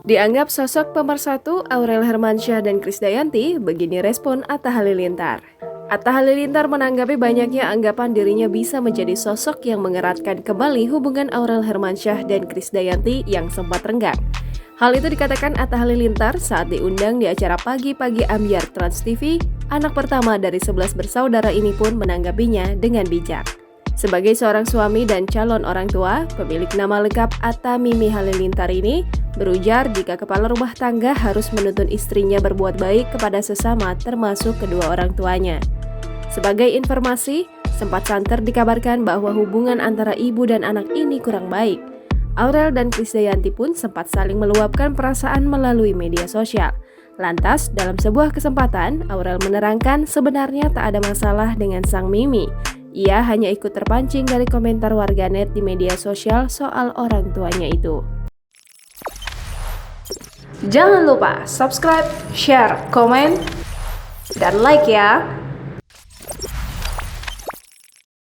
Dianggap sosok pemersatu, Aurel Hermansyah dan Krisdayanti, begini respon Atta Halilintar. Atta Halilintar menanggapi banyaknya anggapan dirinya bisa menjadi sosok yang mengeratkan kembali hubungan Aurel Hermansyah dan Krisdayanti yang sempat renggang. Hal itu dikatakan Atta Halilintar saat diundang di acara Pagi-Pagi Ambyar Trans TV. Anak pertama dari 11 bersaudara ini pun menanggapinya dengan bijak. Sebagai seorang suami dan calon orang tua, pemilik nama lengkap Atta Mimi Halilintar ini berujar jika kepala rumah tangga harus menuntun istrinya berbuat baik kepada sesama termasuk kedua orang tuanya. Sebagai informasi, sempat santer dikabarkan bahwa hubungan antara ibu dan anak ini kurang baik. Aurel dan Krisdayanti pun sempat saling meluapkan perasaan melalui media sosial. Lantas, dalam sebuah kesempatan, Aurel menerangkan sebenarnya tak ada masalah dengan sang Mimi. Ia hanya ikut terpancing dari komentar warganet di media sosial soal orang tuanya itu. Jangan lupa subscribe, share, komen, dan like ya!